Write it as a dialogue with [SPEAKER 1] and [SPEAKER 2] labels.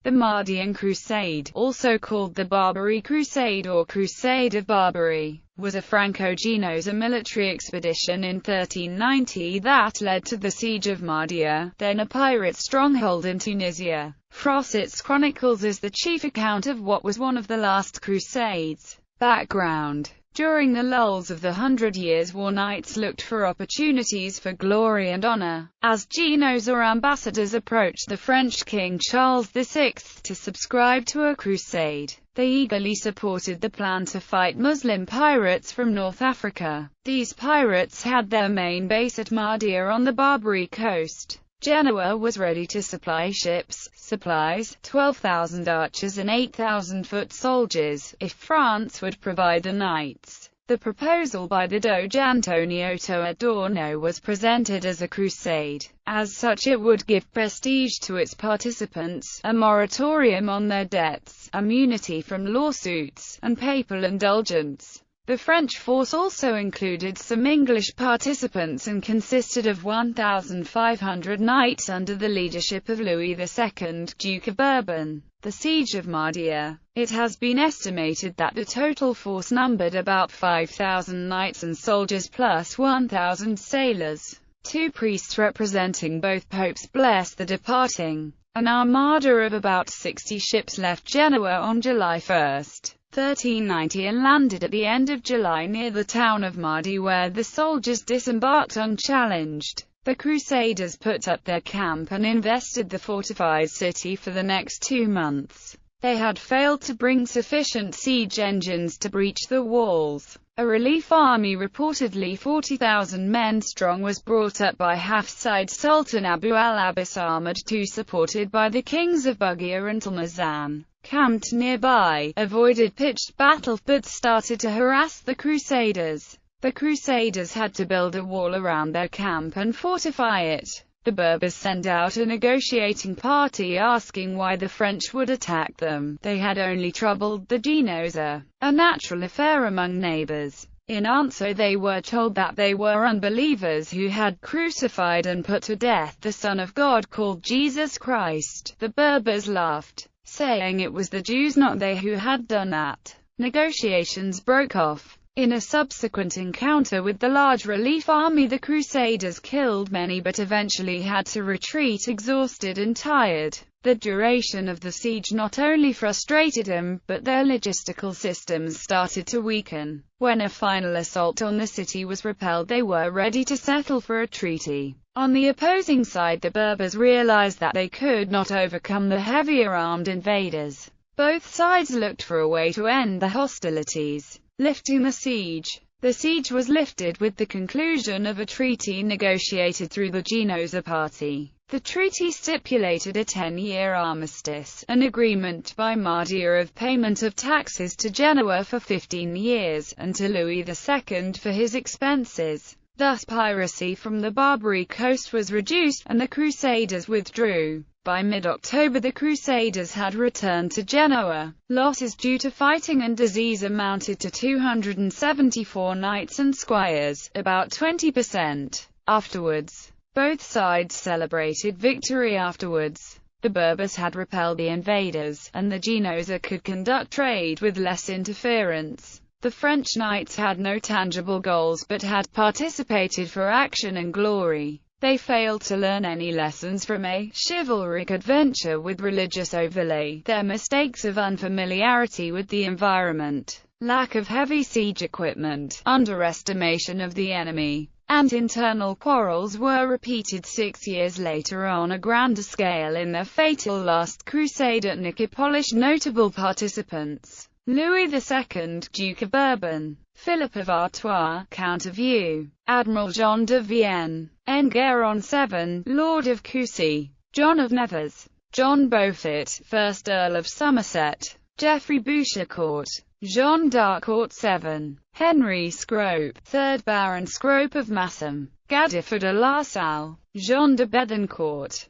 [SPEAKER 1] The Mahdian Crusade, also called the Barbary Crusade or Crusade of Barbary, was a Franco-Genoese military expedition in 1390 that led to the siege of Mahdia, then a pirate stronghold in Tunisia. Froissart's Chronicles is the chief account of what was one of the last crusades. Background: during the lulls of the 100 Years' War, knights looked for opportunities for glory and honor. As Genoese ambassadors approached the French King Charles VI to subscribe to a crusade, they eagerly supported the plan to fight Muslim pirates from North Africa. These pirates had their main base at Mahdia on the Barbary coast. Genoa was ready to supply ships, supplies, 12,000 archers and 8,000 foot soldiers, if France would provide the knights. The proposal by the Doge Antonio Adorno was presented as a crusade. As such, it would give prestige to its participants, a moratorium on their debts, immunity from lawsuits, and papal indulgence. The French force also included some English participants and consisted of 1,500 knights under the leadership of Louis II, Duke of Bourbon. The siege of Mahdia. It has been estimated that the total force numbered about 5,000 knights and soldiers plus 1,000 sailors. Two priests representing both popes blessed the departing. An armada of about 60 ships left Genoa on July 1, 1390 and landed at the end of July near the town of Mahdia, where the soldiers disembarked unchallenged. The Crusaders put up their camp and invested the fortified city for the next 2 months. They had failed to bring sufficient siege engines to breach the walls. A relief army, reportedly 40,000 men strong, was brought up by Hafsid Sultan Abu al-Abbas Ahmad II, supported by the kings of Bugia and Tlemcen. Camped nearby, avoided pitched battle, but started to harass the Crusaders. The Crusaders had to build a wall around their camp and fortify it. The Berbers sent out a negotiating party asking why the French would attack them. They had only troubled the Genoese, a natural affair among neighbors. In answer, they were told that they were unbelievers who had crucified and put to death the Son of God called Jesus Christ. The Berbers laughed, saying it was the Jews, not they, who had done that. Negotiations broke off. In a subsequent encounter with the large relief army, the Crusaders killed many but eventually had to retreat exhausted and tired. The duration of the siege not only frustrated them, but their logistical systems started to weaken. When a final assault on the city was repelled, they were ready to settle for a treaty. On the opposing side, the Berbers realized that they could not overcome the heavier armed invaders. Both sides looked for a way to end the hostilities. Lifting the siege. The siege was lifted with the conclusion of a treaty negotiated through the Genoese party. The treaty stipulated a 10-year armistice, an agreement by Mahdia of payment of taxes to Genoa for 15 years, and to Louis II for his expenses. Thus piracy from the Barbary coast was reduced, and the Crusaders withdrew. By mid-October, the Crusaders had returned to Genoa. Losses due to fighting and disease amounted to 274 knights and squires, about 20%. Afterwards, both sides celebrated victory afterwards. The Berbers had repelled the invaders, and the Genoese could conduct trade with less interference. The French knights had no tangible goals but had participated for action and glory. They failed to learn any lessons from a chivalric adventure with religious overlay. Their mistakes of unfamiliarity with the environment, lack of heavy siege equipment, underestimation of the enemy, and internal quarrels were repeated 6 years later on a grander scale in their fatal Last Crusade at Nicopolis. Notable participants: Louis II, Duke of Bourbon; Philip of Artois, Count of Eu; Admiral John de Vienne; Enguerrand VII, Lord of Coucy; John of Nevers; John Beaufort, 1st Earl of Somerset; Geoffrey Bouchecourt; Jean d'Arcourt VII; Henry Scrope, 3rd Baron Scrope of Massam; Gadiffer de la Salle; Jean de Bethencourt;